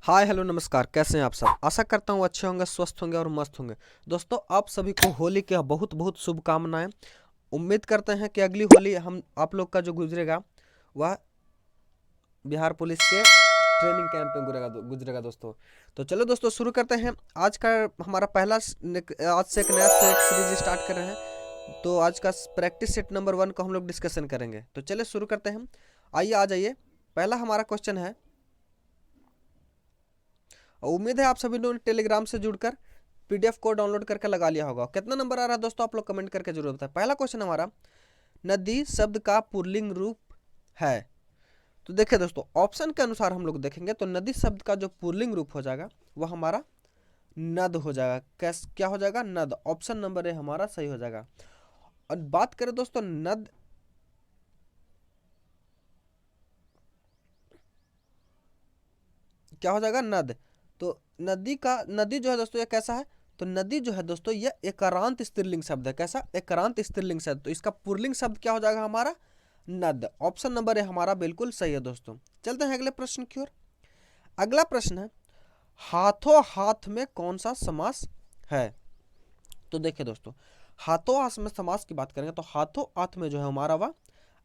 Hi hello नमस्कार, कैसे हैं आप सब। आशा करता हूँ अच्छे होंगे, स्वस्थ होंगे और मस्त होंगे। दोस्तों, आप सभी को होली की बहुत बहुत शुभकामनाएं। उम्मीद करते हैं कि अगली होली हम आप लोग का जो गुजरेगा वह बिहार पुलिस के ट्रेनिंग कैंप में गुजरेगा दोस्तों। तो चलो दोस्तों, शुरू करते हैं। आज का हमारा आज से एक नया सेट सीरीज स्टार्ट कर रहे हैं। तो आज का प्रैक्टिस सेट नंबर 1 को हम लोग डिस्कशन करेंगे। तो चलिए शुरू करते हैं। आइए आ जाइए। पहला हमारा क्वेश्चन है, और उम्मीद है आप सभी लोगों ने टेलीग्राम से जुड़कर पीडीएफ को डाउनलोड करके लगा लिया होगा। कितना नंबर आ रहा है दोस्तों, आप लोग कमेंट करके जरूर बताएं। पहला क्वेश्चन हमारा, नदी शब्द का पुल्लिंग रूप है। तो देखिए दोस्तों, ऑप्शन के अनुसार हम लोग देखेंगे तो नदी शब्द का जो पुल्लिंग रूप हो जाएगा वह हमारा नद हो जाएगा। क्या हो जाएगा? नद। ऑप्शन नंबर ए हमारा सही हो जाएगा। और बात करें दोस्तों, नद क्या हो जाएगा? नद। तो नदी जो है दोस्तों, ये कैसा है? तो नदी जो है दोस्तों, ये एकारांत स्त्रीलिंग शब्द है। कैसा? एकारांत स्त्रीलिंग शब्द। तो इसका पुल्लिंग शब्द क्या हो जाएगा हमारा? नद। ऑप्शन नंबर ए हमारा बिल्कुल सही है दोस्तों। चलते हैं अगले प्रश्न की ओर। अगला प्रश्न है, हाथों हाथ में कौन सा समास है? तो देखिए दोस्तों, हाथों हाथ में समास की बात करेंगे तो हाथों हाथ में जो है हमारा वह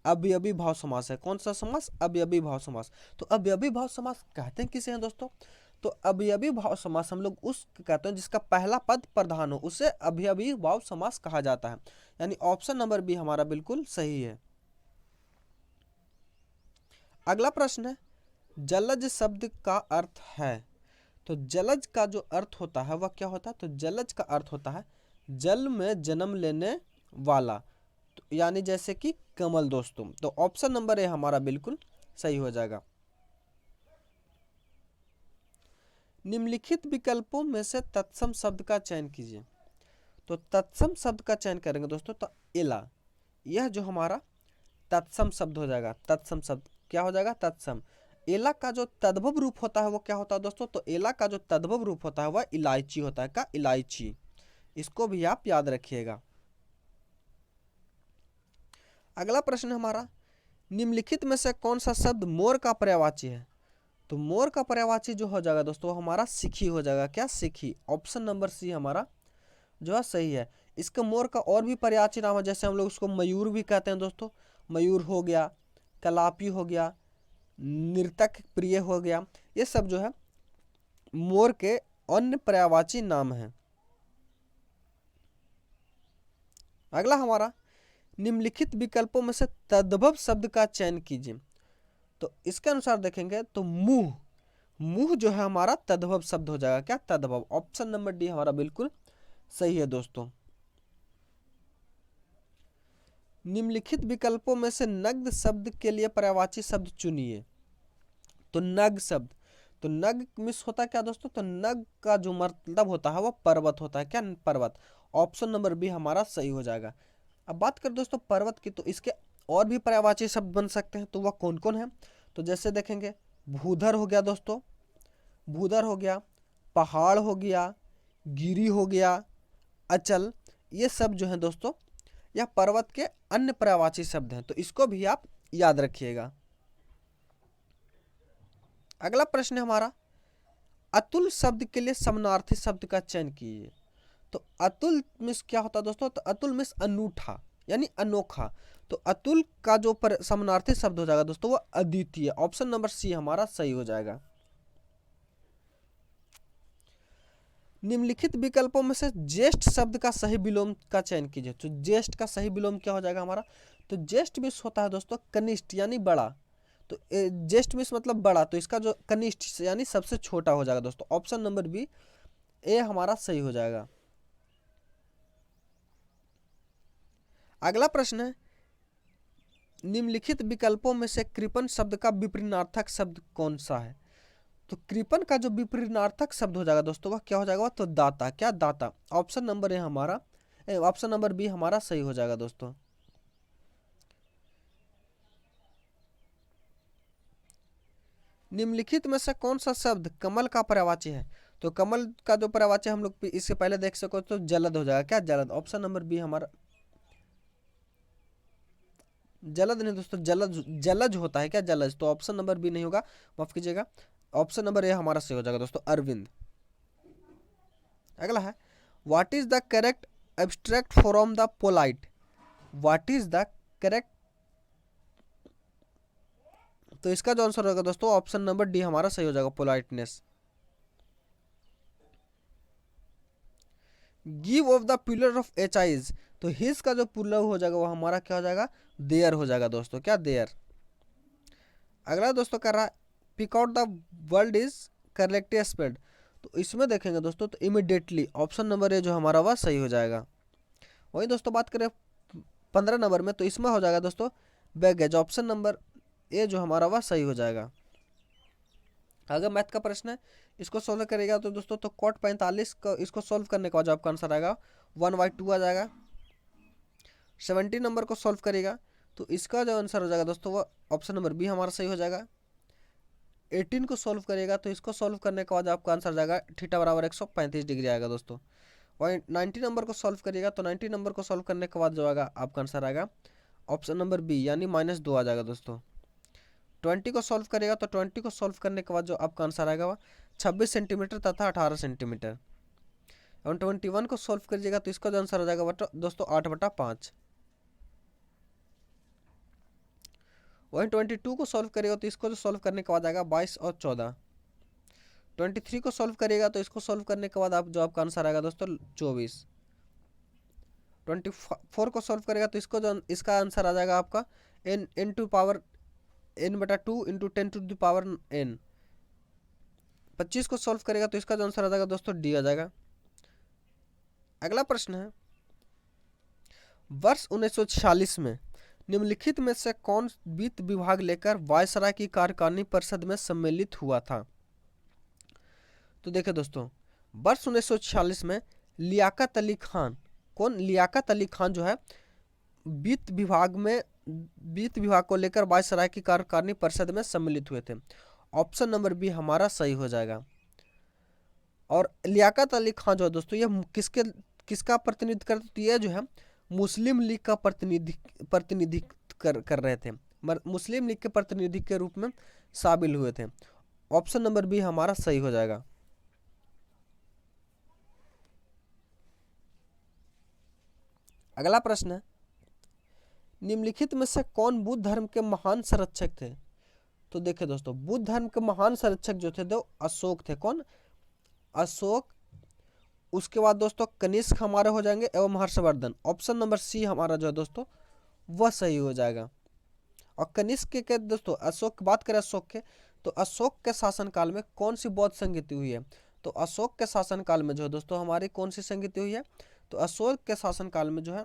अवयवी भाव समास है। कौन सा समास? अवयवी भाव समास। तो अवयवी भाव समास कहते हैं किसे हैं दोस्तों? तो अवयवी भाव समास हम लोग उस कहते हैं जिसका पहला पद प्रधान हो, उसे अवयवी भाव समास कहा जाता है। यानी ऑप्शन नंबर बी हमारा बिल्कुल सही है। अगला प्रश्न है, जलज शब्द का अर्थ है। तो जलज का जो अर्थ होता है वह क्या होता है? तो जलज का अर्थ होता है जल में जन्म लेने वाला। तो यानी जैसे कि कमल दोस्तों। तो ऑप्शन नंबर ए हमारा बिल्कुल सही हो जाएगा। निम्नलिखित विकल्पों में से तत्सम शब्द का चयन कीजिए। तो तत्सम शब्द का चयन करेंगे दोस्तों तो इला, यह जो हमारा तत्सम शब्द हो जाएगा। तत्सम शब्द क्या हो जाएगा? तत्सम। एला का जो तद्भव रूप होता है वो क्या होता है दोस्तों? तो एला का जो तद्भव रूप होता है वह इलायची होता है। क्या? इलायची। इसको भी आप याद रखिएगा। अगला प्रश्न हमारा, निम्नलिखित में से कौन सा शब्द मोर का पर्यायवाची है? तो मोर का पर्यायवाची जो हो जाएगा दोस्तों हमारा सिखी हो जाएगा। क्या? सिखी। ऑप्शन नंबर सी हमारा जो है सही है। इसका मोर का और भी पर्यायवाची नाम है, जैसे हम लोग उसको मयूर भी कहते हैं दोस्तों। मयूर हो गया, कलापी हो गया, नर्तक प्रिय हो गया। ये सब जो है मोर के अन्य पर्यायवाची नाम हैं। अगला हमारा, निम्नलिखित विकल्पों में से तद्भव शब्द का चयन कीजिए। तो इसके अनुसार देखेंगे तो मुंह, मुंह जो है हमारा तद्भव शब्द हो जाएगा। क्या? तद्भव। ऑप्शन नंबर डी हमारा बिल्कुल सही है दोस्तों। निम्नलिखित विकल्पों में से नग्न शब्द के लिए पर्यायवाची शब्द चुनिए। तो नग शब्द, तो नग मिस होता है क्या दोस्तों? तो नग का जो मतलब होता है वह पर्वत होता है। क्या? पर्वत। ऑप्शन नंबर बी हमारा सही हो जाएगा। अब बात करें दोस्तों पर्वत की, तो इसके और भी पर्यायवाची शब्द बन सकते हैं। तो वह कौन कौन है? तो जैसे देखेंगे, भूधर हो गया दोस्तों, भूधर हो गया, पहाड़ हो गया, गिरी हो गया, अचल। ये सब जो है दोस्तों यह पर्वत के अन्य पर्यायवाची शब्द हैं। तो इसको भी आप याद रखिएगा। अगला प्रश्न है हमारा, अतुल शब्द के लिए समानार्थी शब्द का चयन कीजिए। तो अतुल मिस क्या होता है दोस्तों? तो अतुल मिस अनूठा यानी अनोखा। तो अतुल का जो समानार्थी शब्द हो जाएगा दोस्तों वो अद्वितीय। ऑप्शन नंबर सी हमारा सही हो जाएगा। निम्नलिखित विकल्पों में से ज्येष्ठ शब्द का सही विलोम का चयन कीजिए। तो ज्येष्ठ का सही विलोम क्या हो जाएगा हमारा? तो ज्येष्ठ मिस होता है दोस्तों कनिष्ठ यानी बड़ा। तो ज्येष्ठ मिस मतलब बड़ा, तो इसका जो कनिष्ठ यानी सबसे छोटा हो जाएगा दोस्तों। ऑप्शन नंबर बी ए हमारा सही हो जाएगा। अगला प्रश्न है, निम्नलिखित विकल्पों में से कृपण शब्द का विपरीनार्थक शब्द कौन सा है? तो कृपण का जो विपरीनार्थक शब्द हो जाएगा दोस्तों वह क्या हो जाएगा? तो दाता। क्या? दाता। ऑप्शन नंबर ए हमारा ऑप्शन नंबर बी हमारा सही हो जाएगा दोस्तों। निम्नलिखित में से कौन सा शब्द कमल का पर्यायवाची है? तो कमल का जो पर्यायवाची हम लोग इससे पहले देख सको तो जलद हो जाएगा। क्या? जलद। ऑप्शन नंबर बी हमारा, जलद नहीं दोस्तों, जलज, जलज होता है। क्या? जलज। तो ऑप्शन नंबर बी नहीं होगा, माफ कीजिएगा। ऑप्शन नंबर ए हमारा सही हो जाएगा दोस्तों, अरविंद। अगला है, what is the correct abstract from the polite. What is the correct, तो इसका जो आंसर होगा दोस्तों ऑप्शन नंबर डी हमारा सही हो जाएगा, politeness. Give of the pillar of H eyes, तो हिज का जो पुलर हो जाएगा वो हमारा क्या हो जाएगा, देयर हो जाएगा दोस्तों, क्या देयर। अगला दोस्तों कर रहा है, pick out the world is correctly spread, तो इसमें देखेंगे दोस्तों तो इमिडिएटली ऑप्शन नंबर ए जो हमारा वह सही हो जाएगा। वही दोस्तों बात करें 15 नंबर में, तो इसमें हो जाएगा दोस्तों बैगेज, ऑप्शन नंबर ए जो हमारा वह सही हो जाएगा। अगर मैथ का प्रश्न है इसको सोल्व करेगा तो दोस्तों तो कॉट 45 का इसको सोल्व करने के बाद जो आपका आंसर आएगा 1/2 आ जाएगा। 70 नंबर को सोल्व करेगा तो इसका जो आंसर हो जाएगा दोस्तों वह ऑप्शन नंबर बी हमारा सही हो जाएगा। 18 को सोल्व करेगा तो इसको सोल्व करने के बाद आपका आंसर जाएगा थीटा बराबर 135 डिग्री आएगा दोस्तों। वही 90 नंबर को सोल्व करिएगा तो 90 नंबर को सोल्व करने के बाद जो आएगा आपका आंसर आएगा ऑप्शन नंबर बी यानी -2 आ जाएगा दोस्तों। 20 को सॉल्व करेगा तो 20 को सॉल्व करने के बाद जो आपका आंसर आएगा वह 26 सेंटीमीटर तथा 18 सेंटीमीटर। और 21 को सॉल्व करिएगा तो इसका जो आंसर हो जाएगा दोस्तों 8/5। वहीं 22 को सॉल्व करेगा तो इसको जो सॉल्व करने के बाद आएगा 22 और 14। 23 को सॉल्व करिएगा तो इसको सॉल्व करने के बाद आप जो आपका आंसर आएगा दोस्तों 24। 24 को सॉल्व करेगा तो इसका आंसर आ जाएगा आपका n to power n/2 × 10⁻n। 25 को सॉल्व करेगा तो इसका जो आंसर आ जाएगा दोस्तों डी आ जाएगा। अगला प्रश्न है, वर्ष 1946 में निम्नलिखित में से कौन वित्त विभाग लेकर वायसराय की कार्यकारिणी परिषद में सम्मिलित हुआ था। तो देखिए दोस्तों वर्ष 1946 में लियाकत अली खान, कौन, लियाकत अली खान जो है वित्त विभाग को लेकर वायसराय की कार्यकारिणी परिषद में सम्मिलित हुए थे। ऑप्शन नंबर बी हमारा सही हो जाएगा। और लियाकत अली खान जो है दोस्तों ये किसका प्रतिनिधित्व करते, तो ये जो है मुस्लिम लीग का प्रतिनिधि कर रहे थे, मुस्लिम लीग के प्रतिनिधि के रूप में शामिल हुए थे। ऑप्शन नंबर बी हमारा सही हो जाएगा। अगला प्रश्न है, निम्नलिखित में से कौन बुद्ध धर्म के महान संरक्षक थे। तो देखिए दोस्तों बुद्ध धर्म के महान संरक्षक जो थे तो अशोक थे, कौन, अशोक। उसके बाद दोस्तों कनिष्क हमारे हो जाएंगे एवं हर्षवर्धन। ऑप्शन नंबर सी हमारा जो है दोस्तों वह सही हो जाएगा। और कनिष्क के दोस्तों अशोक की बात करें, अशोक के तो अशोक के शासनकाल में कौन सी बौद्ध संगति हुई है। तो अशोक के शासनकाल में जो है दोस्तों हमारी कौन सी संगति हुई है, तो अशोक के शासनकाल में जो है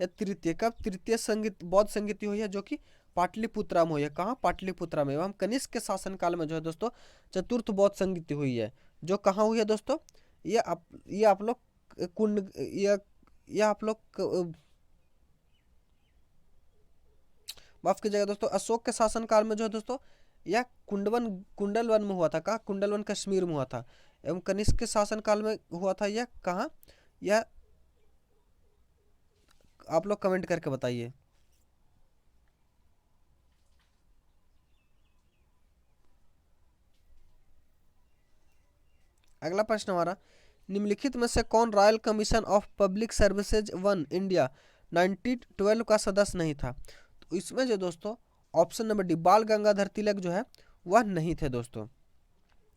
तृतीय संगीत बौद्ध संगीति हुई है जो कि पाटलिपुत्रा में हुई है। कहाँ, पाटलिपुत्रा में। एवं कनिष्क के शासनकाल में जो है दोस्तों चतुर्थ बौद्ध संगीति हुई है जो कहाँ हुई है दोस्तों, ये आप लोग कुंड ये आप लोग माफ कीजिएगा दोस्तों, अशोक के शासनकाल में जो है दोस्तों यह कुंडलवन में हुआ था। कहाँ, कुंडलवन कश्मीर में हुआ था। एवं कनिष्क के शासनकाल में हुआ था यह कहाँ, यह आप लोग कमेंट करके बताइए। अगला प्रश्न हमारा, निम्नलिखित में से कौन royal commission of public services 1 India 1912 का सदस्य नहीं था। तो इसमें जो दोस्तों ऑप्शन नंबर डी बाल गंगाधर तिलक जो है वह नहीं थे दोस्तों।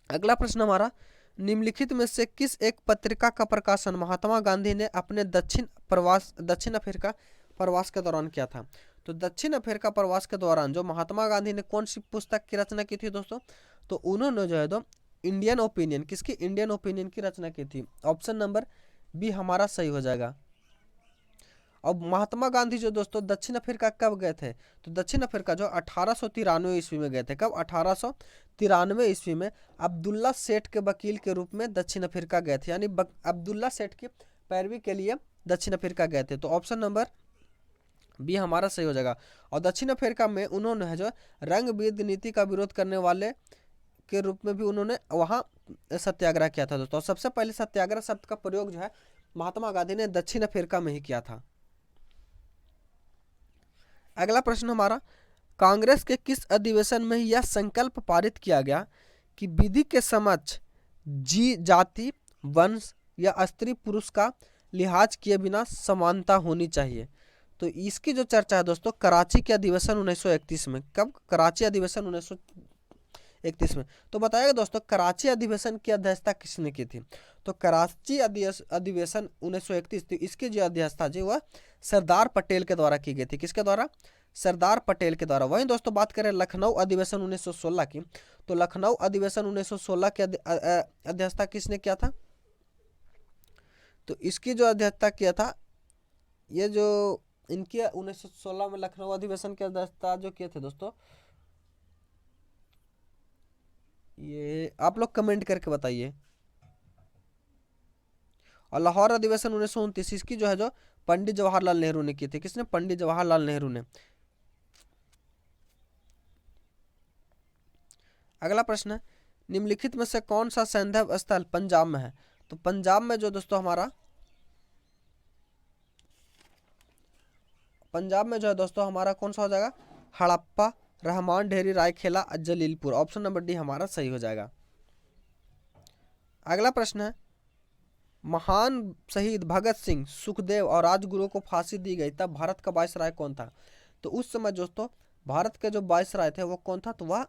अगला प्रश्न हमारा, निम्नलिखित में से किस एक पत्रिका का प्रकाशन महात्मा गांधी ने अपने दक्षिण अफ्रीका प्रवास के दौरान किया था। तो दक्षिण अफ्रीका प्रवास के दौरान जो महात्मा गांधी ने कौन सी पुस्तक की रचना की थी दोस्तों, तो उन्होंने जो है तो इंडियन ओपिनियन, किसकी, इंडियन ओपिनियन की रचना की थी। ऑप्शन नंबर बी हमारा सही हो जाएगा। अब महात्मा गांधी जो दोस्तों दक्षिण अफ्रीका कब गए थे, तो दक्षिण अफ्रीका जो 1893 ईस्वी में गए थे। कब, 1893 ईस्वी में अब्दुल्ला सेठ के वकील के रूप में दक्षिण अफ्रीका गए थे, यानी अब्दुल्ला सेठ की पैरवी के लिए दक्षिण अफ्रीका गए थे। तो ऑप्शन नंबर बी हमारा सही हो जाएगा। और दक्षिण अफ्रीका में उन्होंने जो रंग-भेद नीति का विरोध करने वाले के रूप में भी उन्होंने वहाँ सत्याग्रह किया था दोस्तों। सबसे पहले सत्याग्रह शब्द का प्रयोग जो है महात्मा गांधी ने दक्षिण अफ्रीका में ही किया था। अगला प्रश्न हमारा, कांग्रेस के किस अधिवेशन में यह संकल्प पारित किया गया कि विधि के समक्ष जाति, वंश या स्त्री पुरुष का लिहाज किए बिना समानता होनी चाहिए? तो इसकी जो चर्चा है दोस्तों कराची के अधिवेशन 1931 में। कब? कराची अधिवेशन 1931 में। तो बताइएगा दोस्तों कराची अधिवेशन की अध्यक्षता किसने की थी? तो कराची अधिवेशन 1931 थी, इसकी जो अध्यक्षता जी वह सरदार पटेल के द्वारा की गई थी। किसके द्वारा? सरदार पटेल के द्वारा। वहीं दोस्तों बात करें लखनऊ अधिवेशन 1916 की, तो लखनऊ अधिवेशन 1916 की अध्यक्षता किसने किया था? तो इसकी जो अध्यक्षता किया था, ये जो इनकी 1916 में लखनऊ अधिवेशन की अध्यक्षता जो किए थे दोस्तों, ये आप लोग कमेंट करके बताइए। और लाहौर अधिवेशन 1929 इसकी जो है जो पंडित जवाहरलाल नेहरू ने की थी। किसने? पंडित जवाहरलाल नेहरू ने। अगला प्रश्न है निम्नलिखित में से कौन सा सैंधव स्थल पंजाब में है? तो पंजाब में जो दोस्तों हमारा पंजाब में जो है दोस्तों हमारा कौन सा हो जाएगा? हड़प्पा, रहमान ढेरी, रायखेला, जलीलपुर। ऑप्शन नंबर डी हमारा सही हो जाएगा। अगला प्रश्न है महान शहीद भगत सिंह, सुखदेव और राजगुरु को फांसी दी गई तब भारत का वायसराय कौन था? तो उस समय दोस्तों भारत के जो वायसराय थे वो कौन था? तो वह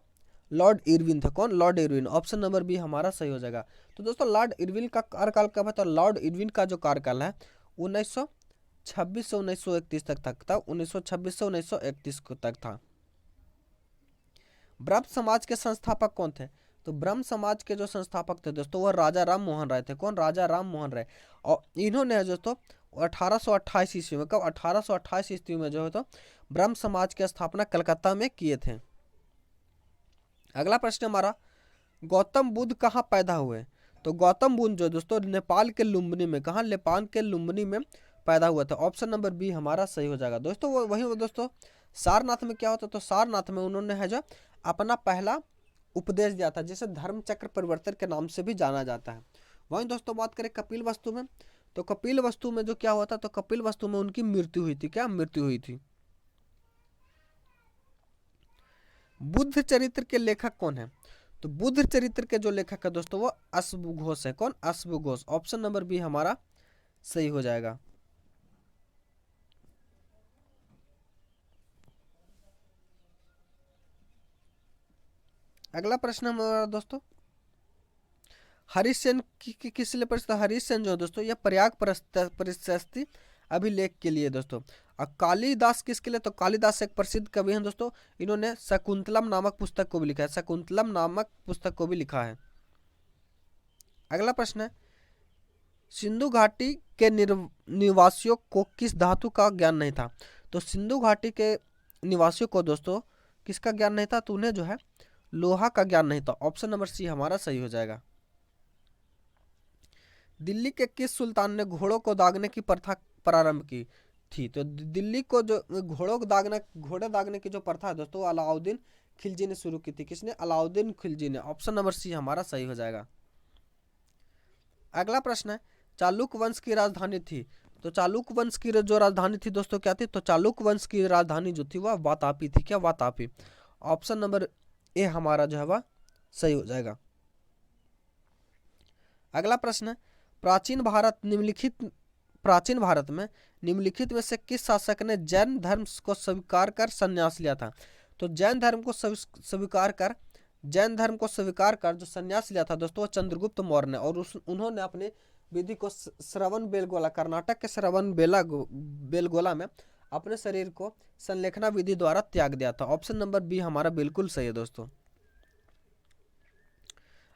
लॉर्ड इरविन थे। कौन? Lord Irwin. Option number B हमारा सही हो जाएगा। तो दोस्तों लॉर्ड इरविन का कार्यकाल कब है? तो लॉर्ड इरविन का जो कार्यकाल है 1926 से 1931 तक था। 1926 से 1931 तक था। ब्रह्म समाज के संस्थापक कौन थे? तो ब्रह्म समाज के जो संस्थापक थे दोस्तों वह राजा राम मोहन राय थे। कौन? राजा राम मोहन राय। और इन्होंने दोस्तों 1828 ईस्वी में, कब? 1828 ईस्वी में जो है तो ब्रह्म समाज की स्थापना कलकत्ता में किए थे। अगला प्रश्न हमारा गौतम बुद्ध कहाँ पैदा हुए? तो गौतम बुद्ध जो दोस्तों नेपाल के लुम्बिनी में, कहाँ? नेपाल के लुम्बिनी में पैदा हुआ था। ऑप्शन नंबर बी हमारा सही हो जाएगा। दोस्तों वही दोस्तों सारनाथ में क्या होता? तो सारनाथ में उन्होंने है जो अपना पहला उपदेश दिया था, जिसे धर्म चक्र परिवर्तन के नाम से भी जाना जाता है। वहीं दोस्तों बात करें कपिल वस्तु में, तो कपिल वस्तु में जो क्या हुआ था? तो कपिल वस्तु में उनकी मृत्यु हुई थी। क्या मृत्यु हुई थी? बुद्ध चरित्र के लेखक कौन है? तो बुद्ध चरित्र के जो लेखक है दोस्तों वो अश्वघोष है। कौन? अश्वघोष। ऑप्शन नंबर बी हमारा सही हो जाएगा। अगला प्रश्न हमारा दोस्तों हरिश्चंद्र की किस लिए प्रसिद्ध? हरिश्चंद्र जो दोस्तों यह प्रयाग प्रशस्ति अभिलेख के लिए दोस्तों। और कालिदास किसके लिए? तो कालिदास एक प्रसिद्ध कवि हैं दोस्तों, इन्होंने शकुंतलम नामक पुस्तक को भी लिखा है। शकुंतलम नामक पुस्तक को भी लिखा है। अगला प्रश्न है सिंधु घाटी के निवासियों को किस धातु का ज्ञान नहीं था? तो सिंधु घाटी के निवासियों को दोस्तों किसका ज्ञान नहीं था? तो उन्हें जो है लोहा का ज्ञान नहीं था। ऑप्शन नंबर सी हमारा सही हो जाएगा। दिल्ली के किस सुल्तान ने घोड़ों को दागने की प्रथा प्रारंभ की थी? तो दिल्ली को जो घोड़े दागने की जो प्रथा है दोस्तों अलाउद्दीन खिलजी ने शुरू की थी। किसने? अलाउद्दीन खिलजी ने। ऑप्शन नंबर सी हमारा सही हो जाएगा। अगला प्रश्न है चालुक्य वंश की राजधानी थी। तो चालुक्य वंश की जो राजधानी थी दोस्तों क्या थी? तो चालुक्य वंश की राजधानी जो थी वह वातापी थी। क्या? वातापी। ऑप्शन नंबर ए हमारा जो है वह सही हो जाएगा। अगला प्रश्न है प्राचीन भारत में निम्नलिखित में से किस शासक ने जैन धर्म को स्वीकार कर संन्यास लिया था? तो जैन धर्म को स्वीकार कर जो संन्यास लिया था दोस्तों चंद्रगुप्त मौर्य ने। और उन्होंने अपने विधि को श्रवण बेलगोला, कर्नाटक के श्रवण बेलगोला में अपने शरीर को संलेखना विधि द्वारा त्याग दिया था। ऑप्शन नंबर बी हमारा बिल्कुल सही है दोस्तों।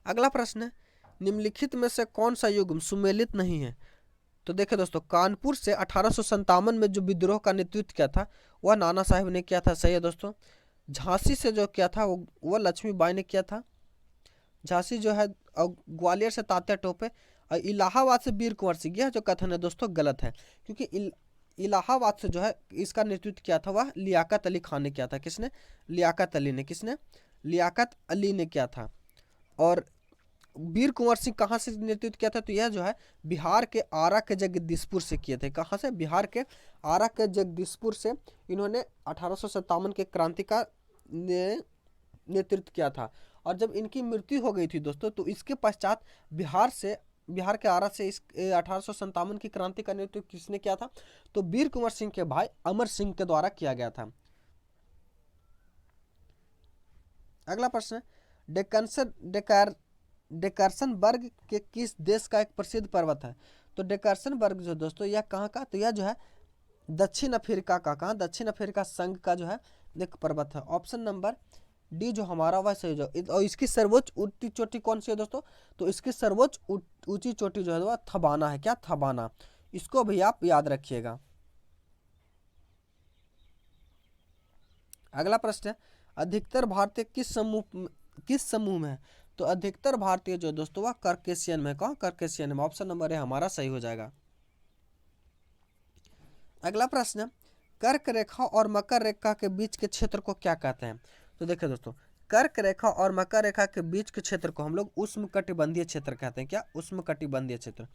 अगला प्रश्न है निम्नलिखित में से कौन सा युग्म सुमेलित नहीं है? तो देखिए दोस्तों कानपुर से 1857 में जो विद्रोह का नेतृत्व किया था वह नाना साहब ने किया था। सही है दोस्तों। झांसी से जो किया था वो लक्ष्मीबाई ने किया था। झांसी जो है ग्वालियर से तात्या टोपे और इलाहाबाद से वीर कुंवर सिंह। यह जो कथन है दोस्तों गलत है, क्योंकि इलाहाबाद से जो है इसका नेतृत्व किया था वह लियाकत अली खान ने किया था। किसने? लियाकत अली ने। किसने? लियाकत अली ने किया था। और वीर कुंवर सिंह कहाँ से नेतृत्व किया था? तो यह जो है बिहार के आरा के जगदीशपुर से किए थे। कहाँ से? बिहार के आरा के जगदीशपुर से इन्होंने 1857 के क्रांति का ने नेतृत्व किया था। और जब इनकी मृत्यु हो गई थी दोस्तों, तो इसके पश्चात बिहार के आरा से इस 1857 की क्रांति का नेतृत्व किसने किया था? तो वीर कुंवर सिंह के भाई अमर सिंह के द्वारा किया गया था। अगला प्रश्न, डेकर्सनबर्ग के किस देश का एक प्रसिद्ध पर्वत है? तो डेकर्सनबर्ग जो दोस्तों यह कहाँ का? तो यह जो है दक्षिण अफ्रीका का, कहाँ? दक्षिण अफ्रीका संघ का जो है एक पर्वत है। ऑप्शन नंबर डी जो हमारा वह सही जो। और इसकी सर्वोच्च ऊंची चोटी कौन सी है दोस्तों? तो इसकी सर्वोच्च ऊंची चोटी जो है वह थबाना है। क्या? थबाना। इसको भी आप याद रखिएगा। अगला प्रश्न है, अधिकतर भारतीय किस समूह में है? तो अधिकतर भारतीय जो दोस्तों वह कर्केशियन में। कौन? कर्केशियन में। ऑप्शन नंबर ए हमारा सही हो जाएगा। अगला प्रश्न, कर्क रेखा और मकर रेखा के बीच के क्षेत्र को क्या कहते हैं? तो देखिए दोस्तों, कर्क रेखा और मकर रेखा के बीच के क्षेत्र को हम लोग उष्णकटिबंधीय क्षेत्र कहते हैं। क्या? उष्णकटिबंधीय क्षेत्र।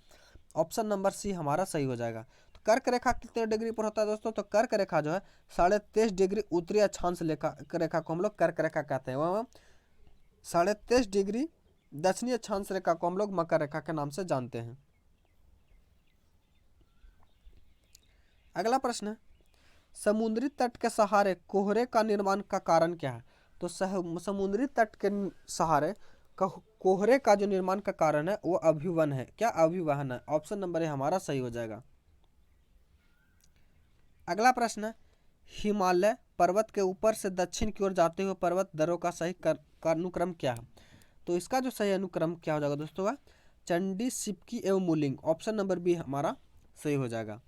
ऑप्शन नंबर सी हमारा सही हो जाएगा। तो कर्क रेखा कितने डिग्री पर होता है दोस्तों? तो कर्क रेखा जो है 23.5 डिग्री उत्तरी अक्षांश रेखा को हम लोग कर्क रेखा कहते हैं। वह 23.5 डिग्री दक्षिणी अक्षांश रेखा को हम लोग मकर रेखा के नाम से जानते हैं। अगला प्रश्न है, समुद्री तट के सहारे कोहरे का निर्माण का कारण क्या है? तो समुद्री तट के सहारे कोहरे का जो निर्माण का कारण है वो अभिवन है। क्या? अभिवहन है। ऑप्शन नंबर ए हमारा सही हो जाएगा। अगला प्रश्न है, हिमालय पर्वत के ऊपर से दक्षिण की ओर जाते हुए पर्वत दरों का सही अनुक्रम क्या है? तो इसका जो सही अनुक्रम क्या हो जाएगा दोस्तों? वह चंडी, सिपकी एवं मूलिंग। ऑप्शन नंबर बी हमारा सही हो जाएगा।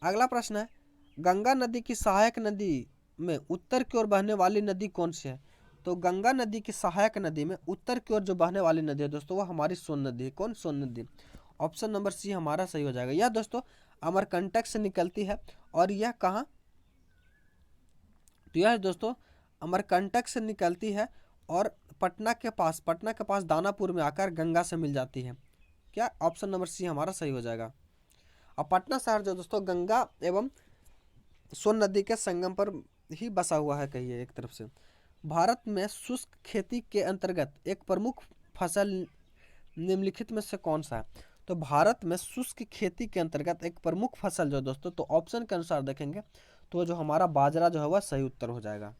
अगला प्रश्न है, गंगा नदी की सहायक नदी में उत्तर की ओर बहने वाली नदी कौन सी है? तो गंगा नदी की सहायक नदी में उत्तर की ओर जो बहने वाली नदी है दोस्तों वह हमारी सोन नदी है। कौन? सोन नदी। ऑप्शन नंबर सी हमारा सही हो जाएगा। यह दोस्तों अमरकंटक से निकलती है। और यह कहाँ? तो यह दोस्तों अमरकंटक से निकलती है और पटना के पास दानापुर में आकर गंगा से मिल जाती है। क्या? ऑप्शन नंबर सी हमारा सही हो जाएगा। और पटना शहर जो दोस्तों गंगा एवं सोन नदी के संगम पर ही बसा हुआ है, कहिए एक तरफ से। भारत में शुष्क खेती के अंतर्गत एक प्रमुख फसल निम्नलिखित में से कौन सा है? तो भारत में शुष्क खेती के अंतर्गत एक प्रमुख फसल जो दोस्तों, तो ऑप्शन के अनुसार देखेंगे तो जो हमारा बाजरा जो है वह सही उत्तर हो जाएगा।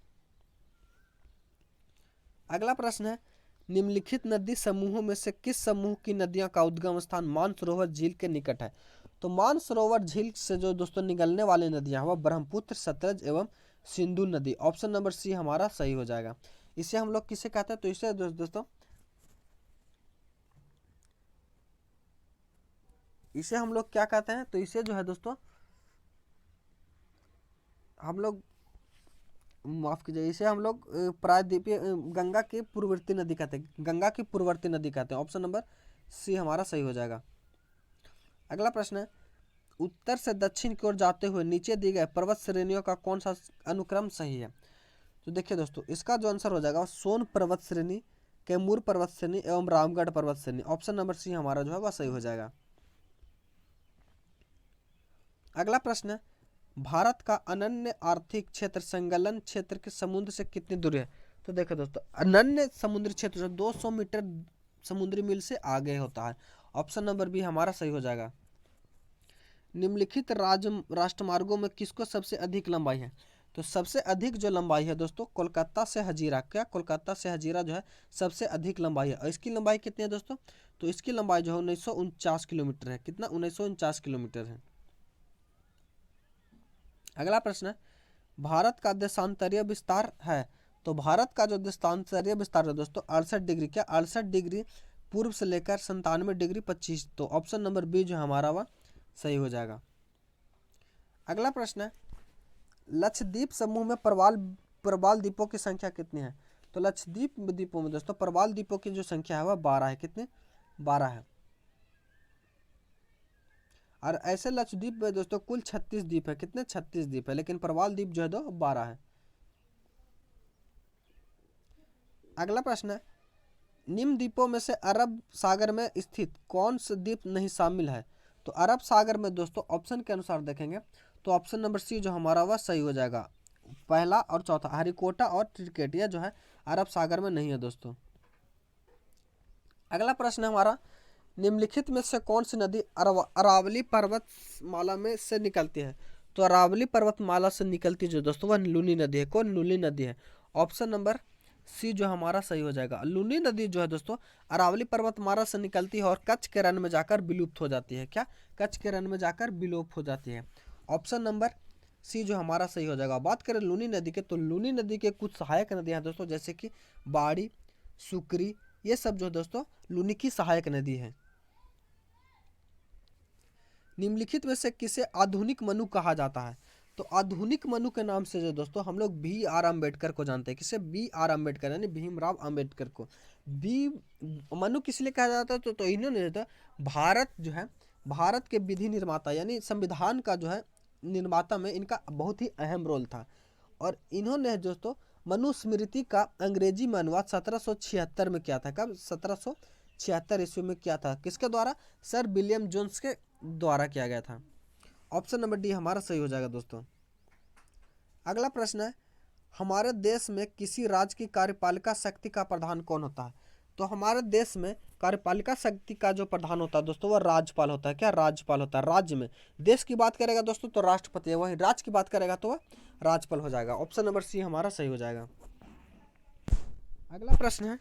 अगला प्रश्न है, निम्नलिखित नदी समूहों में से किस समूह की नदियों का उद्गम स्थान मानसरोवर झील के निकट है? तो मानसरोवर झील से जो दोस्तों निकलने वाली नदियां वह ब्रह्मपुत्र, सतलज एवं सिंधु नदी। ऑप्शन नंबर सी हमारा सही हो जाएगा। इसे हम लोग किसे कहते हैं? तो इसे दोस्तों इसे हम लोग क्या कहते हैं? तो इसे जो है दोस्तों हम लोग माफ कीजिए, इसे हम लोग प्रायद्वीपीय गंगा की पूर्ववर्ती नदी कहते हैं। गंगा की पूर्ववर्ती नदी कहते हैं। ऑप्शन नंबर सी हमारा सही हो जाएगा। अगला प्रश्न है, उत्तर से दक्षिण की ओर जाते हुए नीचे दी गए पर्वत श्रेणियों का कौन सा अनुक्रम सही है? तो देखिए दोस्तों इसका जो आंसर हो जाएगा सोन पर्वत श्रेणी, कैमूर पर्वत श्रेणी एवं रामगढ़ पर्वत श्रेणी। ऑप्शन नंबर सी हमारा जो है वह सही हो जाएगा। अगला प्रश्न है, भारत का अनन्य आर्थिक क्षेत्र संलग्न क्षेत्र के समुद्र से कितनी दूर है? तो देखो दोस्तों अनन्य समुद्री क्षेत्र जो 200 मीटर समुद्री मील से आगे होता है। ऑप्शन नंबर बी हमारा सही हो जाएगा। निम्नलिखित राष्ट्रमार्गों में किसको सबसे अधिक लंबाई है? तो सबसे अधिक जो लंबाई है दोस्तों कोलकाता से हजीरा। क्या? कोलकाता से हजीरा जो है सबसे अधिक लंबाई है। और इसकी लंबाई कितनी है दोस्तों? तो इसकी लंबाई जो है 1949 किलोमीटर है। कितना? 1949 किलोमीटर है। अगला प्रश्न है, भारत का देशांतरीय विस्तार है। तो भारत का जो देशांतरीय विस्तार है दोस्तों 68 डिग्री। क्या? 68 डिग्री पूर्व से लेकर 97 डिग्री 25। तो ऑप्शन नंबर बी जो हमारा वह सही हो जाएगा। अगला प्रश्न है, लक्षद्वीप समूह में प्रवाल द्वीपों की संख्या कितनी है? तो लक्षद्वीप द्वीपों में दोस्तों प्रवाल द्वीपों की जो संख्या है वह 12 है। कितने? 12 है। और ऐसे लक्षद्वीप में दोस्तों कुल 36 द्वीप है। कितने? 36 द्वीप है, लेकिन प्रवाल द्वीप जो है 12 है। अगला प्रश्न है, निम्न द्वीपों में से अरब सागर में स्थित कौन सा द्वीप नहीं शामिल है? तो अरब सागर में दोस्तों ऑप्शन के अनुसार देखेंगे तो ऑप्शन नंबर सी जो हमारा वह सही हो जाएगा, पहला और चौथा, हरिकोटा और त्रिकेट, यह जो है अरब सागर में नहीं है दोस्तों। अगला प्रश्न है हमारा, निम्नलिखित में से कौन सी नदी अरावली पर्वतमाला में से निकलती है? तो अरावली पर्वतमाला से निकलती जो दोस्तों वह लूनी नदी है। कौन? लूनी नदी है। ऑप्शन नंबर सी जो हमारा सही हो जाएगा। लूनी नदी जो है दोस्तों अरावली पर्वतमाला से निकलती है और कच्छ के रण में जाकर विलुप्त हो जाती है। क्या? कच्छ के रण में जाकर विलुप्त हो जाती है। ऑप्शन नंबर सी जो हमारा सही हो जाएगा। बात करें लूनी नदी के, तो लूनी नदी के कुछ सहायक नदियां हैं दोस्तों, जैसे कि बाड़ी, सुकरी, ये सब जो दोस्तों लूनी की सहायक नदी है। निम्नलिखित में से किसे आधुनिक मनु कहा जाता है? तो आधुनिक मनु के नाम से जो दोस्तों हम लोग बी आर अम्बेडकर को जानते हैं। किसे? बी आर अम्बेडकर, यानी भीमराव अम्बेडकर को बी मनु किस लिए कहा जाता है? तो इन्होंने भारत जो है, भारत के विधि निर्माता यानी संविधान का जो है निर्माता में इनका बहुत ही अहम रोल था। और इन्होंने दोस्तों मनुस्मृति का अंग्रेजी में अनुवाद 1776 में किया था। कब? 1776 ईस्वी में किया था। किसके द्वारा? सर विलियम जोन्स के द्वारा किया गया था। ऑप्शन नंबर डी हमारा सही हो जाएगा दोस्तों। अगला प्रश्न है, हमारे देश में किसी राज्य की कार्यपालिका शक्ति का प्रधान कौन होता है? तो हमारे देश में कार्यपालिका शक्ति का जो प्रधान होता है दोस्तों वह राज्यपाल होता है। क्या? राज्यपाल होता है। राज्य में, देश की बात करेगा दोस्तों तो राष्ट्रपति है, वही राज्य की बात करेगा तो वह राज्यपाल हो जाएगा। ऑप्शन नंबर सी हमारा सही हो जाएगा। अगला प्रश्न है,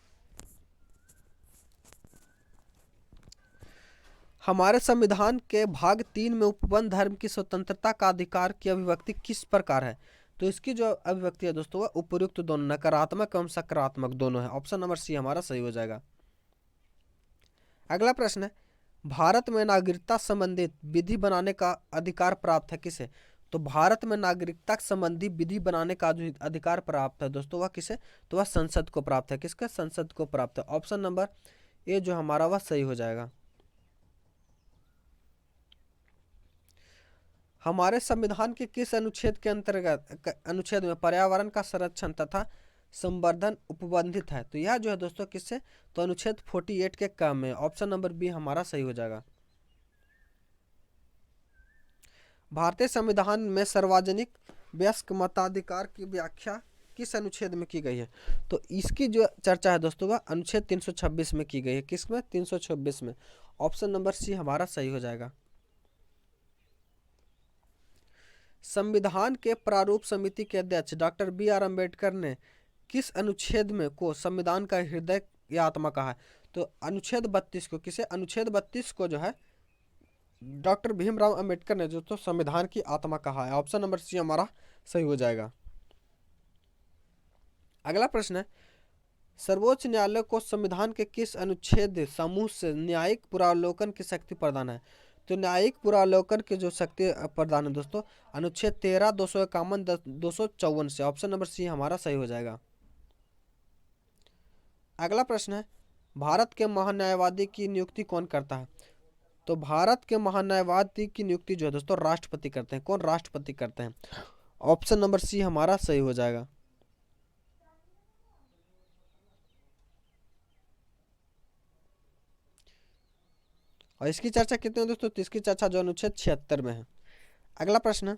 हमारे संविधान के भाग 3 में उपवन धर्म की स्वतंत्रता का अधिकार की अभिव्यक्ति किस प्रकार है? तो इसकी जो अभिव्यक्ति है दोस्तों वह उपयुक्त दोनों, नकारात्मक एवं सकारात्मक दोनों है। ऑप्शन नंबर सी हमारा सही हो जाएगा। अगला प्रश्न है, भारत में नागरिकता संबंधित विधि बनाने का अधिकार प्राप्त है किसे? तो भारत में नागरिकता संबंधी विधि बनाने का जो अधिकार प्राप्त है दोस्तों वह किसे? तो वह संसद को प्राप्त है। किसके? संसद को प्राप्त है। ऑप्शन नंबर ए जो हमारा वह सही हो जाएगा। हमारे संविधान के किस अनुच्छेद के अंतर्गत अनुच्छेद में पर्यावरण का संरक्षण तथा संवर्धन उपबंधित है? तो यह जो है दोस्तों किससे? तो अनुच्छेद 48 के क्रम में। ऑप्शन नंबर बी हमारा सही हो जाएगा। भारतीय संविधान में सार्वजनिक वयस्क मताधिकार की व्याख्या किस अनुच्छेद में की गई है? तो इसकी जो चर्चा है दोस्तों वह अनुच्छेद 326 में की गई है। किसमें? 326 में। ऑप्शन नंबर सी हमारा सही हो जाएगा। संविधान के प्रारूप समिति के अध्यक्ष डॉक्टर बी आर अम्बेडकर ने किस अनुच्छेद में को संविधान का हृदय या आत्मा कहा है? तो अनुच्छेद 32 को। किसे? अनुच्छेद 32 को जो है डॉक्टर भीमराव अम्बेडकर ने जो तो संविधान की आत्मा कहा है। ऑप्शन नंबर सी हमारा सही हो जाएगा। अगला प्रश्न है, सर्वोच्च न्यायालय को संविधान के किस अनुच्छेद समूह से न्यायिक पुनरावलोकन की शक्ति प्रदान है? तो न्यायिक पुनरावलोकन की जो शक्ति प्रदान है दोस्तों अनुच्छेद 13, 251, 254 से। ऑप्शन नंबर सी हमारा सही हो जाएगा। अगला प्रश्न है, भारत के महान्यायवादी की नियुक्ति कौन करता है? तो भारत के महान्यायवादी की नियुक्ति जो है दोस्तों राष्ट्रपति करते हैं। कौन? राष्ट्रपति करते हैं। ऑप्शन नंबर सी हमारा सही हो जाएगा। और इसकी चर्चा कितने दोस्तों? तो इसकी चर्चा जो अनुच्छेद 76 में है। अगला प्रश्न,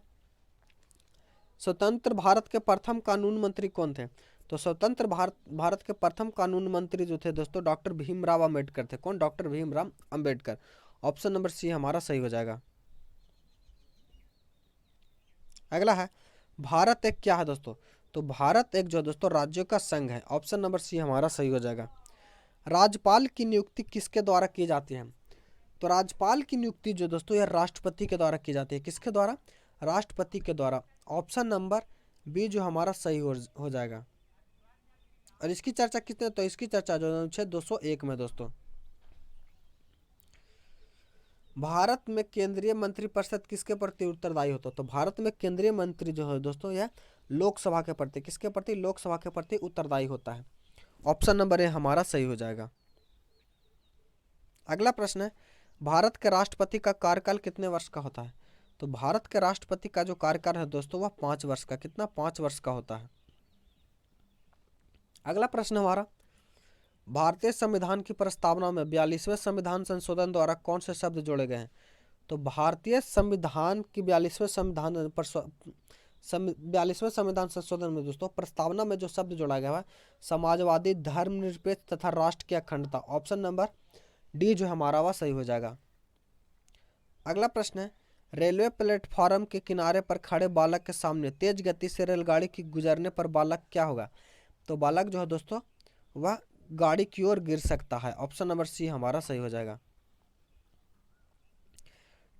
स्वतंत्र भारत के प्रथम कानून मंत्री कौन थे? तो स्वतंत्र भारत के प्रथम कानून मंत्री जो थे दोस्तों डॉक्टर भीमराव अम्बेडकर थे। कौन? Doctor Bhimrao Ambedkar. Option number C हमारा सही हो जाएगा। अगला है, भारत एक क्या है दोस्तों? तो भारत एक जो दोस्तों राज्यों का संघ है। ऑप्शन नंबर सी हमारा सही हो जाएगा। राज्यपाल की नियुक्ति किसके द्वारा की जाती है? तो राज्यपाल की नियुक्ति जो दोस्तों यह राष्ट्रपति के द्वारा की जाती है। किसके द्वारा? राष्ट्रपति के द्वारा। ऑप्शन नंबर बी जो हमारा सही हो जाएगा। और इसकी चर्चा कितने? तो इसकी चर्चा जो अनुच्छेद 201 में दोस्तों। भारत में केंद्रीय मंत्रिपरिषद किसके प्रति उत्तरदायी होता है? तो भारत में केंद्रीय मंत्री जो है दोस्तों यह लोकसभा के प्रति, किसके प्रति? लोकसभा के प्रति उत्तरदायी होता है। ऑप्शन नंबर ए हमारा सही हो जाएगा। अगला प्रश्न है, भारत के राष्ट्रपति का कार्यकाल कितने वर्ष का होता है? तो भारत के राष्ट्रपति का जो कार्यकाल है दोस्तों वह 5 वर्ष का, कितना? 5 वर्ष का होता है। अगला प्रश्न हमारा, भारतीय संविधान की प्रस्तावना में 42वें संविधान संशोधन द्वारा कौन से शब्द जोड़े गए हैं? तो भारतीय संविधान की 42वें 42वें संविधान संशोधन में दोस्तों प्रस्तावना में जो शब्द जोड़ा गया है समाजवादी, धर्मनिरपेक्ष तथा राष्ट्र की अखंडता। ऑप्शन नंबर डी जो हमारा वह सही हो जाएगा। अगला प्रश्न है, रेलवे प्लेटफॉर्म के किनारे पर खड़े बालक के सामने तेज गति से रेलगाड़ी की गुजरने पर बालक क्या होगा? तो बालक जो है दोस्तों वह गाड़ी की ओर गिर सकता है। ऑप्शन नंबर सी हमारा सही हो जाएगा।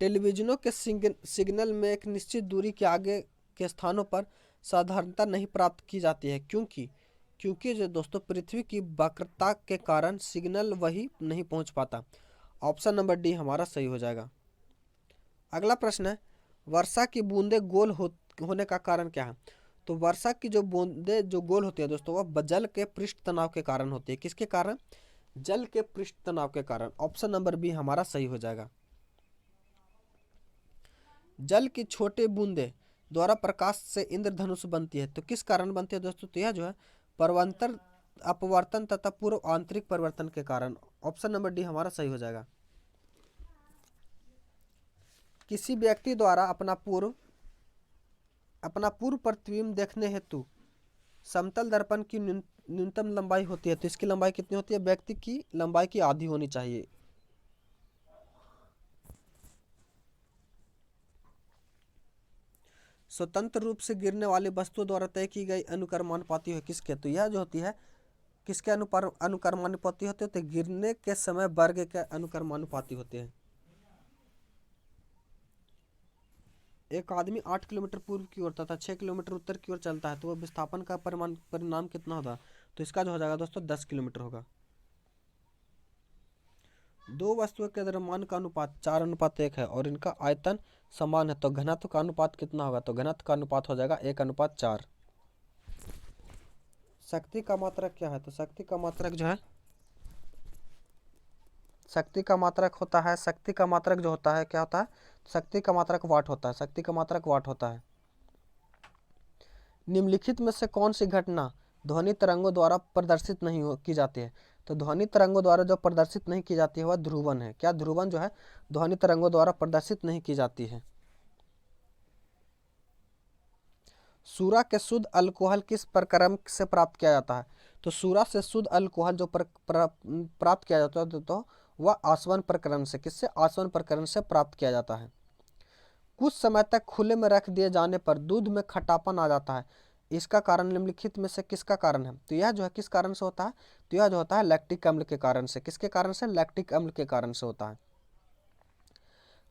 टेलीविजनों के सिग्नल में एक निश्चित दूरी के आगे के स्थानों पर साधारणता नहीं प्राप्त की जाती है, क्योंकि जो दोस्तों पृथ्वी की वक्रता के कारण सिग्नल वही नहीं पहुंच पाता। ऑप्शन नंबर डी हमारा सही हो जाएगा। अगला प्रश्न है, वर्षा की बूंदें गोल होने का कारण क्या है? तो वर्षा की जो बूंदें जो गोल होती है दोस्तों वह जल के पृष्ठ तनाव के कारण होती है। किसके कारण? जल के पृष्ठ तनाव के कारण। ऑप्शन नंबर बी हमारा सही हो जाएगा। जल की छोटी बूंदें द्वारा प्रकाश से इंद्रधनुष बनती है, तो किस कारण बनती है दोस्तों? तो यह जो है परवंतर अपवर्तन तथा पूर्व आंतरिक परिवर्तन के कारण। ऑप्शन नंबर डी हमारा सही हो जाएगा। किसी व्यक्ति द्वारा अपना पूर्व प्रतिबिंब देखने हेतु समतल दर्पण की न्यूनतम लंबाई होती है, तो इसकी लंबाई कितनी होती है? व्यक्ति की लंबाई की आधी होनी चाहिए। स्वतंत्र रूप से गिरने वाली वस्तुओं द्वारा तय की गई अनुक्रमानुपाती है किसके? तो यह जो होती है किसके अनुक्रमानुपाती होते हैं? तो गिरने के समय वर्ग के अनुक्रमानुपाती होते हैं। एक आदमी 8 किलोमीटर पूर्व की ओर तथा 6 किलोमीटर उत्तर की ओर चलता है, तो वह विस्थापन का परिणाम कितना होगा? तो इसका जो हो जाएगा दोस्तों 10 किलोमीटर होगा। दो वस्तुओं के द्रव्यमान का अनुपात 4:1 है और इनका आयतन समान है, तो घनत्व का अनुपात कितना होगा? तो घनत्व का अनुपात हो जाएगा 1:4। शक्ति का मात्रक क्या है? तो शक्ति का मात्रक जो है शक्ति का मात्रक होता है, शक्ति का मात्रक जो होता है क्या होता है? शक्ति का मात्रक वाट होता है। शक्ति का मात्रक वाट होता है। निम्नलिखित में से कौन सी घटना ध्वनि तरंगों द्वारा प्रदर्शित नहीं की जाती है? तो ध्वनि तरंगों द्वारा जो प्रदर्शित नहीं की जाती है वह ध्रुवन है। क्या ध्रुवन जो है ध्वनि तरंगों द्वारा प्रदर्शित नहीं की जाती है? सूरा के शुद्ध अल्कोहल किस प्रक्रम से प्राप्त किया जाता है? तो सूरा से शुद्ध अल्कोहल जो प्राप्त किया जाता है तो वह आसवन प्रकरण से, किससे? आसवन प्रकरण से प्राप्त किया जाता है। कुछ समय तक खुले में रख दिए जाने पर दूध में खट्टापन आ जाता है, इसका कारण निम्नलिखित में से किसका कारण है? तो यह जो है किस कारण से होता है? तो यह जो होता है लैक्टिक अम्ल के कारण से। किसके कारण से? लैक्टिक अम्ल के कारण से होता है।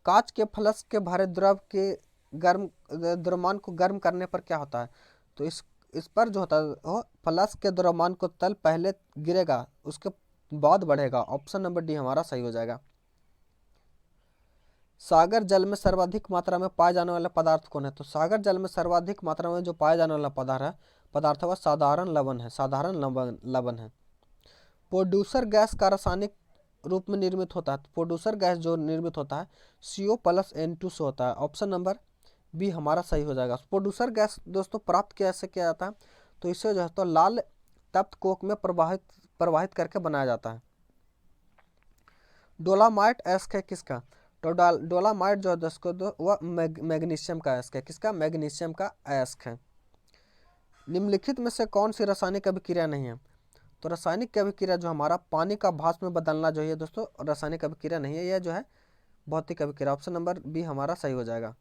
कांच के फ्लस्क के भरे द्रव के द्रव्यमान को गर्म करने पर क्या होता है? तो इस पर जो होता है फ्लस्क के द्रव्यमान को तल पहले गिरेगा उसके बाद बढ़ेगा। ऑप्शन नंबर डी हमारा सही हो जाएगा। सागर जल में सर्वाधिक मात्रा में पाए जाने वाला पदार्थ कौन है? तो सागर जल में सर्वाधिक मात्रा में जो पाया जाने वाला पदार्थ है वह साधारण लवण है। साधारण लवण है। प्रोड्यूसर गैस का रासायनिक रूप में निर्मित होता है, तो प्रोड्यूसर गैस जो निर्मित होता है CO+N2 से होता है। ऑप्शन नंबर बी हमारा सही हो जाएगा। प्रोड्यूसर गैस दोस्तों प्राप्त कैसे किया जाता है? तो इसे जो है तो लाल तप्त कोक में प्रवाहित करके बनाया जाता है। डोलामाइट एस्क है किसका? तो डोलामाइट जो है दोस्तों वह मैग्नीशियम का एस्क है। किसका? मैग्नीशियम का एस्क है। निम्नलिखित में से कौन सी रासायनिक अभिक्रिया नहीं है? तो रासायनिक अभिक्रिया जो हमारा पानी का भाप में बदलना जो है दोस्तों रासायनिक अभिक्रिया नहीं है, यह जो है भौतिक अभिक्रिया। ऑप्शन नंबर बी हमारा सही हो जाएगा।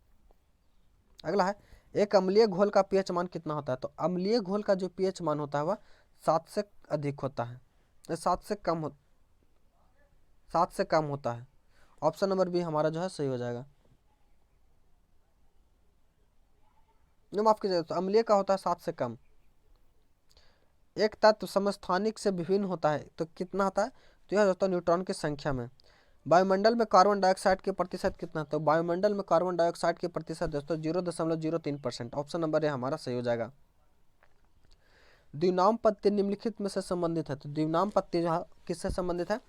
अगला है, एक अम्लीय घोल का पीएच मान कितना होता है? तो अम्लीय घोल का जो पीएच मान होता है वह 7 से अधिक होता है, 7 से कम होता है। ऑप्शन नंबर बी हमारा जो है सही हो जाएगा। माफ कीजिएगा, तो अम्लीय का होता है 7 से कम। एक तत्व समस्थानिक से विभिन्न होता है तो कितना होता है? तो यह होता है न्यूट्रॉन की संख्या में। वायुमंडल में कार्बन डाइऑक्साइड के प्रतिशत कितना? तो वायुमंडल में कार्बन डाइऑक्साइड के प्रतिशत दोस्तों 0.03%। ऑप्शन नंबर ए हमारा सही हो जाएगा। द्विनाम पत्ती निम्नलिखित में से संबंधित है, तो द्विनाम पत्ती जो किससे संबंधित है?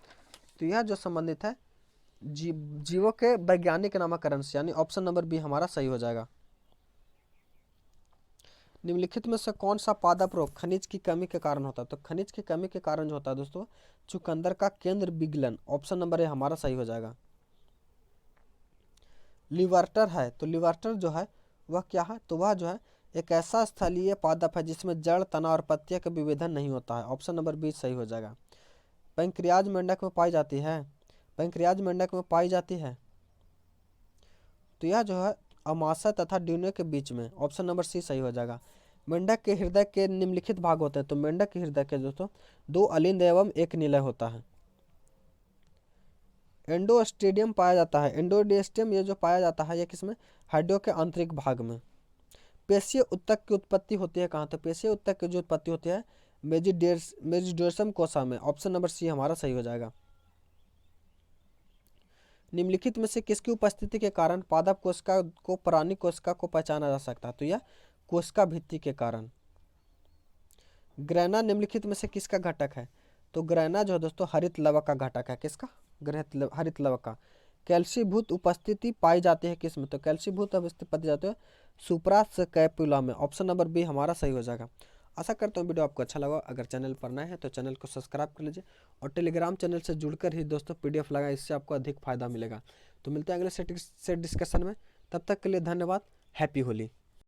तो यह जो संबंधित है जीवों के वैज्ञानिक नामकरण से, यानी ऑप्शन नंबर बी हमारा सही हो जाएगा। निम्नलिखित में से कौन सा पादप रोग खनिज की कमी के कारण होता है? तो खनिज की कमी के कारण जो होता है दोस्तों चुकंदर का केंद्र विगलन। ऑप्शन नंबर ए हमारा सही हो जाएगा। लिवर्टर है, तो लिवर्टर जो है वह क्या है? तो वह जो है एक ऐसा स्थलीय पादप है जिसमें जड़, तना और पत्तियों का विभेदन नहीं होता है। ऑप्शन नंबर बी सही हो जाएगा। पैंक्रियाज मेंढक में पाई जाती है, पैंक्रियाज मेंढक में पाई जाती है, तो यह जो है अमाशय तथा ड्यूने के बीच में। ऑप्शन नंबर सी सही हो जाएगा। मेंढक के हृदय के निम्नलिखित भाग होते हैं, तो मेंढक के हृदय के दोस्तों 2 अलिंद एवं 1 निलय होता है। एंडोस्टेडियम पाया जाता है, एंडोडिस्टियम ये जो पाया जाता है ये किसमें, हड्डियों के आंतरिक भाग में। पेशीय उत्तक की उत्पत्ति होती है कहाँ, तो पेशीय उत्तक की जो उत्पत्ति होती है मेजिडोर्सम कोशा में। ऑप्शन नंबर सी हमारा सही हो जाएगा। निम्नलिखित में से किसकी उपस्थिति के कारण पादप कोशिका को प्राणी कोशिका को पहचाना जा सकता है, तो यह कोशिका भित्ति के कारण। ग्रैना निम्नलिखित में से किसका घटक है, तो ग्रैना जो है दोस्तों हरित लवक का घटक है। किसका, हरित लवक का। कैल्सीभूत उपस्थिति पाई जाती है किसमें, तो कैल्सीभूत उपस्थिति पाई जाती है सुप्रास्कैपुला में। ऑप्शन नंबर बी हमारा सही हो जाएगा। आशा करता हूँ वीडियो आपको अच्छा लगा। अगर चैनल पर नए हैं तो चैनल को सब्सक्राइब कर लीजिए और टेलीग्राम चैनल से जुड़कर ही दोस्तों पीडीएफ लगाएं, इससे आपको अधिक फायदा मिलेगा। तो मिलते हैं अगले सेट डिस्कशन में, तब तक के लिए धन्यवाद। हैप्पी होली।